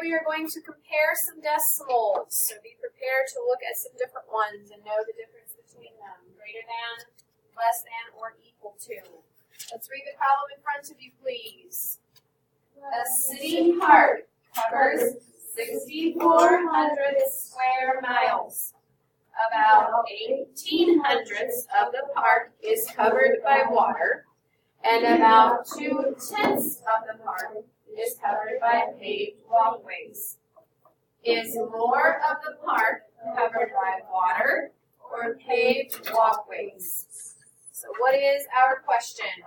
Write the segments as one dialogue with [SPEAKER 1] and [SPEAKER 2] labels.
[SPEAKER 1] we are going to compare some decimals. So be prepared to look at some different ones and know the difference between them. Greater than, less than, or equal to. Let's read the problem in front of you, please. A city park covers 6,400 square miles. About 1,800 of the park is covered by water, and about 2/10 of the park is covered by paved walkways. Is more of the park covered by water or paved walkways? So what is our question?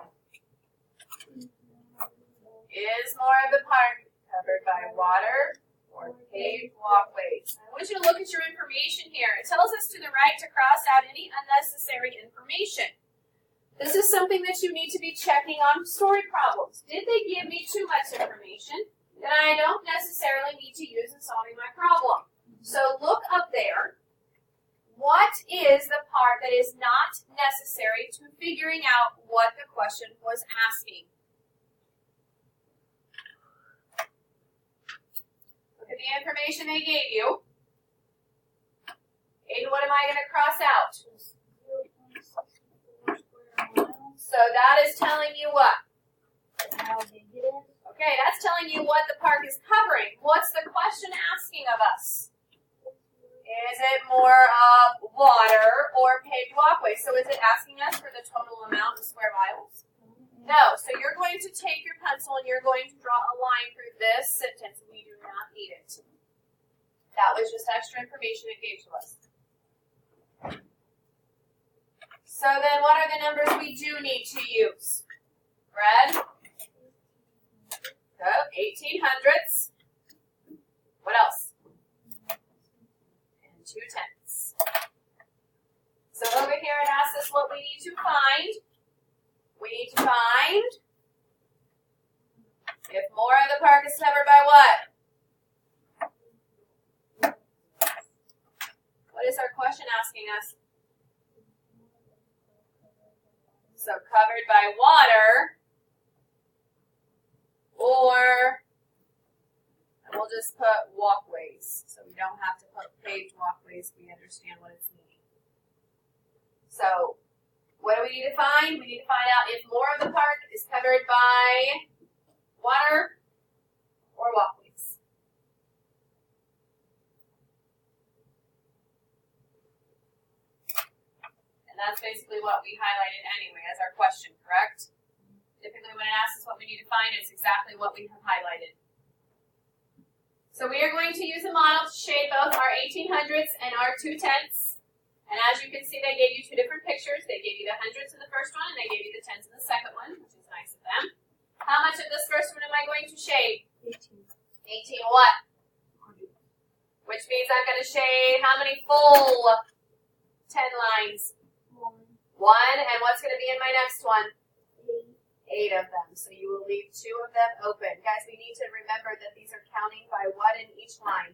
[SPEAKER 1] Is more of the park covered by water or paved walkways? I want you to look at your information here. It tells us to the right to cross out any unnecessary information. This is something that you need to be checking on story problems. Did they give me too much information that I don't necessarily need to use in solving my problem? So look up there. What is the part that is not necessary to figuring out what the question was asking? Look at the information they gave you. And what am I going to cross out? So that is telling you what? Okay, that's telling you what the park is covering. What's the question asking of us? Is it more of water or paved walkway? So is it asking us for the total amount of square miles? No. So you're going to take your pencil and you're going to draw a line through this sentence. We do not need it. That was just extra information it gave to us. So then what are the numbers we do need to use? Red. Good. 1,800s. What else? And 2/10. So over here it asks us what we need to find. We need to find if more of the park is covered by what? What is our question asking us? So covered by water, or, and we'll just put walkways. So we don't have to put paved walkways. We understand what it's meaning. So what do we need to find? We need to find out if more of the park is covered by water or walkways. And that's basically what we highlighted anyway as our question, correct? Typically when it asks us what we need to find, it's exactly what we have highlighted. So we are going to use a model to shade both our 1,800s and our 2/10s. And as you can see, they gave you two different pictures. They gave you the hundreds in the first one, and they gave you the tens in the second one, which is nice of them. How much of this first one am I going to shade? 18. 18 what? 100. Which means I'm going to shade how many full 10 lines? One, and what's going to be in my next one? 8 of them. So you will leave 2 of them open. Guys, we need to remember that these are counting by what in each line?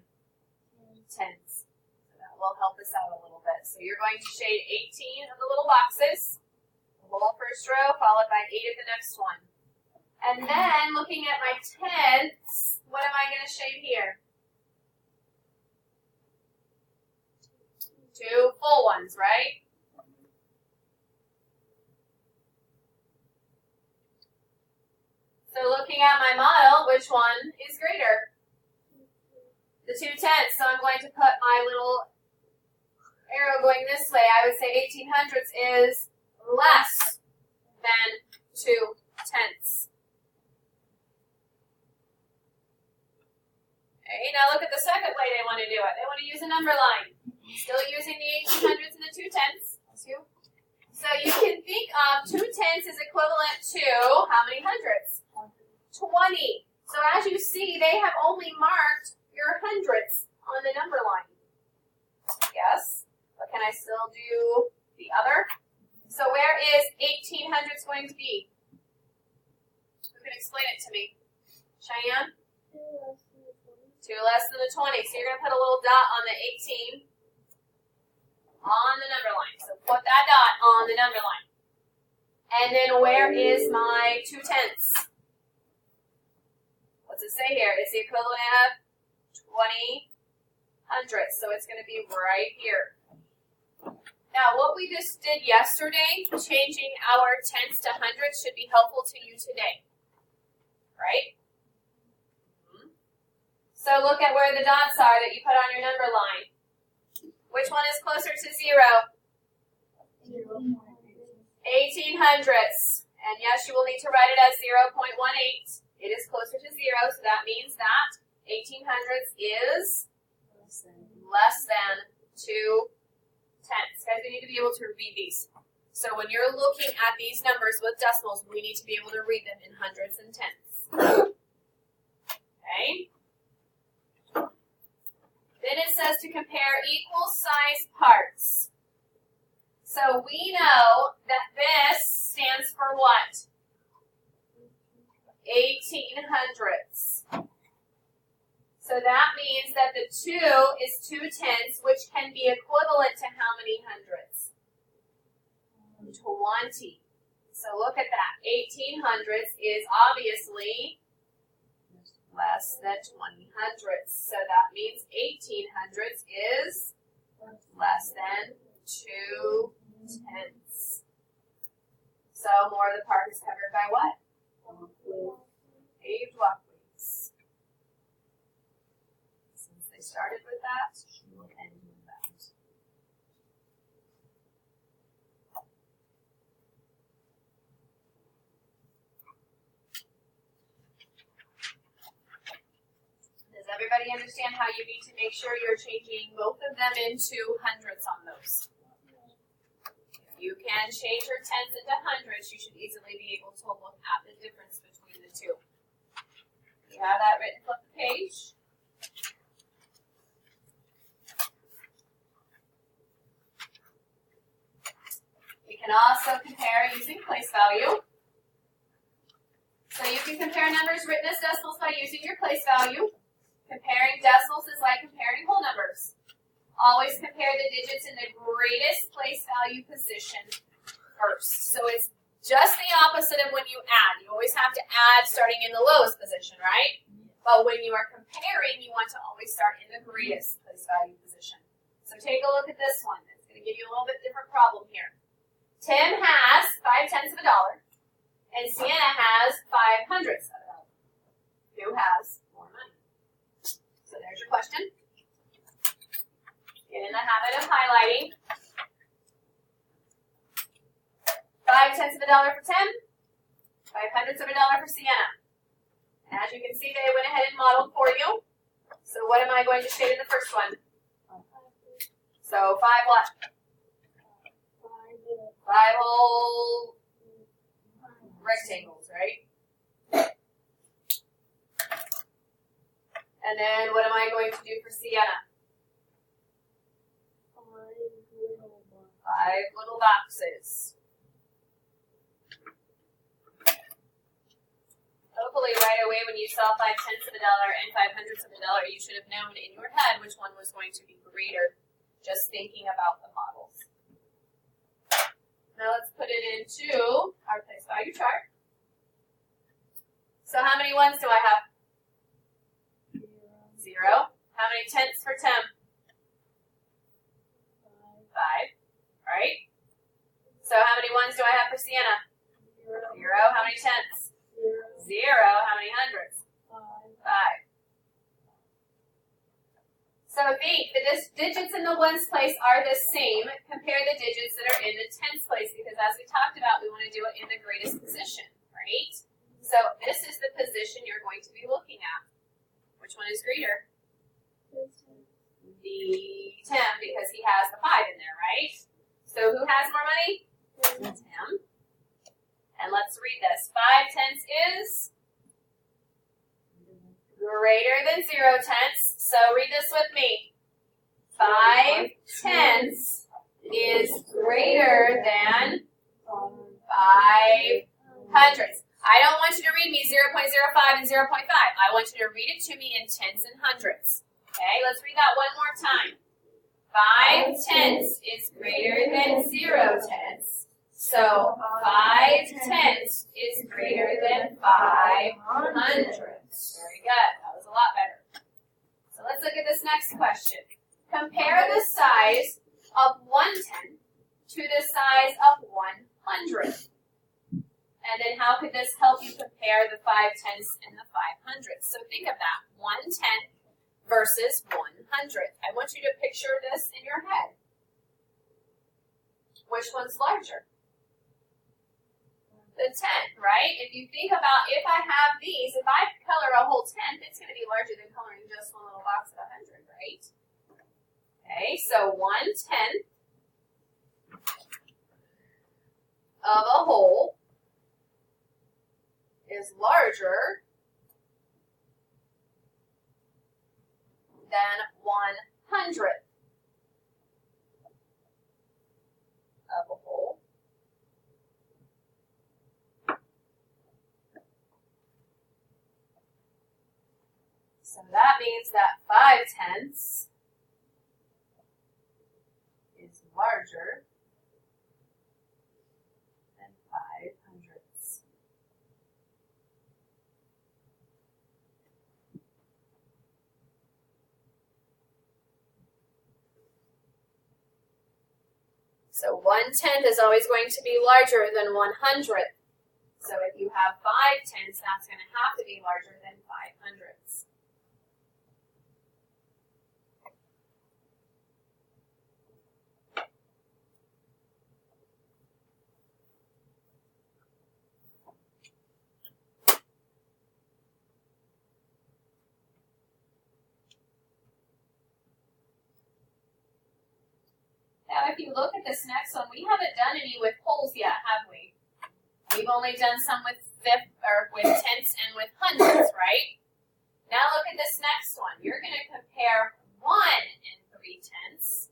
[SPEAKER 1] Tens. So that will help us out a little bit. So you're going to shade 18 of the little boxes, the whole first row, followed by 8 of the next one. And then, looking at my tenths, what am I going to shade here? 2 full ones, right? So looking at my model, which one is greater? The 2/10. So I'm going to put my little arrow going this way. I would say 1,800s is less than 2/10. Okay, now look at the second way they want to do it. They want to use a number line. Still using the 1,800s and the 2/10. So you can think of 2/10 is equivalent to how many hundreds? 20. So as you see, they have only marked your hundreds on the number line. Yes, but can I still do the other? So where is 1,800s going to be? Who can explain it to me? Cheyenne? 2 less than the 20. So you're going to put a little dot on the 18 on the number line. So put that dot on the number line. And then where is my 2/10? What's it say here? It's the equivalent of 20 hundredths. So it's going to be right here. Now, what we just did yesterday, changing our tenths to hundredths, should be helpful to you today, right? So look at where the dots are that you put on your number line. Which one is closer to 0? 18 hundredths. And yes, you will need to write it as 0.18. It is closer to 0, so that means that 18 hundredths is less than 2 tenths. Guys, we need to be able to read these. So when you're looking at these numbers with decimals, we need to be able to read them in hundredths and tenths. Okay? Then it says to compare equal size parts. So we know that this stands for what? 18 hundredths. So that means that the 2 is 2 tenths, which can be equivalent to how many hundredths? 20. So look at that. 18 hundredths is obviously less than 20 hundredths. So that means 18 hundredths is less than 2 tenths. So more of the part is covered by what? Paved walkways. Since they started with that, we'll end with that. Does everybody understand how you need to make sure you're changing both of them into hundredths on those? You can change your tenths into hundreds. You should easily be able to look at the difference between the two. You have that written, flip the page. We can also compare using place value. So you can compare numbers written as decimals by using your place value. Comparing decimals is like comparing whole numbers. Always compare the digits in the greatest place value position first. So it's just the opposite of when you add. You always have to add starting in the lowest position, right? But when you are comparing, you want to always start in the greatest place value position. So take a look at this one. It's going to give you a little bit different problem here. Tim has 5 tenths of a dollar, and Sienna has 5 hundredths of a dollar. Who has more money? So there's your question. Get in the habit of highlighting. 5 tenths of a dollar for Tim, 5 hundredths of a dollar for Sienna. As you can see, they went ahead and modeled for you. So what am I going to shade in the first one? So 5 what? 5 whole rectangles, right? And then what am I going to do for Sienna? 5 little boxes. Hopefully right away when you saw 5 tenths of a dollar and 5 hundredths of a dollar, you should have known in your head which one was going to be greater, just thinking about the models. Now let's put it into our place value chart. So how many ones do I have? 0. How many tenths for Tim? 5. Right? So how many ones do I have for Sienna? 0. How many tenths? 0. How many hundredths? 5. So the digits in the ones place are the same. Compare the digits that are in the tens place, because as we talked about, we want to do it in the greatest position, right? So this is the position you're going to be looking at. Which one is greater? The 10, because he has the 5 in there, right? So who has more money? Tim. And let's read this. 5 tenths is greater than 0 tenths. So read this with me. 5 tenths is greater than 5 hundredths. I don't want you to read me 0.05 and 0.5. I want you to read it to me in tenths and hundredths. Okay, let's read that one more time. 5 tenths is greater than 0 tenths. So 5 tenths is greater than 5 hundredths. Very good. That was a lot better. So this next question. Compare the size of 1/10 to the size of 100. And then how could this help you compare the 5/10ths and the 500ths? So think of that, 1/10 versus 100. I want you to picture this in your head. Which one's larger? The 10th, right? If you think about, if I have these, if I color a whole 10th, it's going to be larger than coloring just one little box of 100, right? Okay, so 1/10 of a whole is larger than 1/100th of a whole. So that means that 5/10ths is larger than 5/100ths. So 1/10 is always going to be larger than 100th. So if you have 5/10ths, that's going to have to be larger than 500ths. Now, if you look at this next one, we haven't done any with wholes yet, have we? We've only done some with tenths and with hundredths, right? Now look at this next one. You're going to compare 1 3/10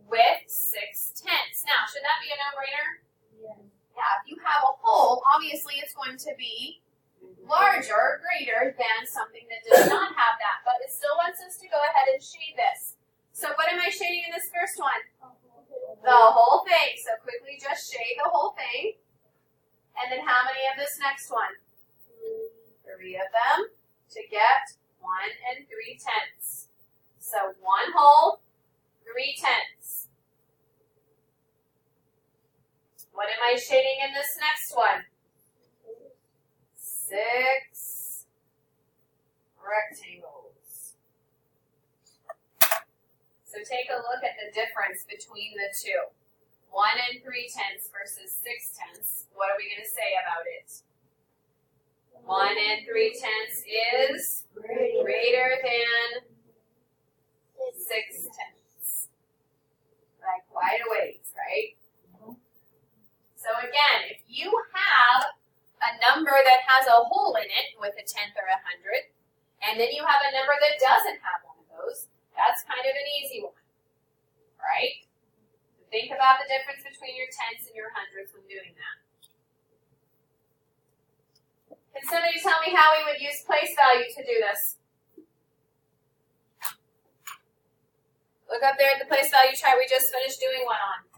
[SPEAKER 1] with 6/10. Now, should that be a no-brainer?
[SPEAKER 2] Yes.
[SPEAKER 1] Yeah, if you have a whole, obviously it's going to be larger, greater than something that does not have that, but it still wants us to go ahead and shade this. So what am I shading in this first one? The whole thing. So quickly just shade the whole thing. And then how many of this next one? 3 of them to get 1 3/10. So 1 whole, 3/10. What am I shading in this next one? 6 rectangles. So take a look at the difference between the two. 1 3/10 versus 6/10. What are we going to say about it? 1 3/10 is greater than 6/10. By quite a ways, right? So again, if you have a number that has a hole in it with a 10th or a 100th, and then you have a number that doesn't have one of those, that's kind of an easy one, right? Think about the difference between your tenths and your hundredths when doing that. Can somebody tell me how we would use place value to do this? Look up there at the place value chart we just finished doing one on.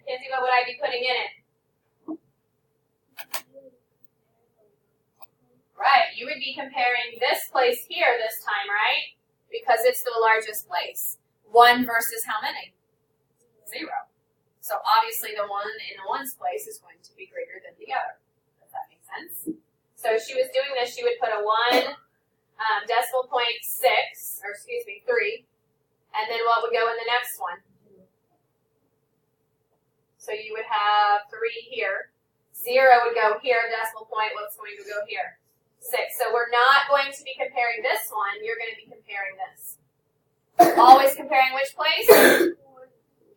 [SPEAKER 1] Kenzie, what would I be putting in it? Right, you would be comparing this place here this time, right? Because it's the largest place. 1 versus how many? 0. So obviously the one in the ones place is going to be greater than the other. Does that make sense? So if she was doing this, she would put a 1 decimal point 6, or excuse me, 3, and then what would go in the next one? So you would have 3 here. 0 would go here, decimal point, what's going to go here? 6. So we're not going to be comparing this one, you're going to be comparing this. Always comparing which place?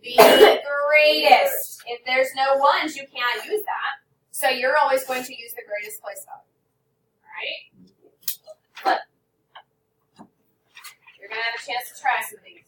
[SPEAKER 1] The greatest. If there's no ones, you can't use that. So you're always going to use the greatest place value. Alright? But you're going to have a chance to try some of these.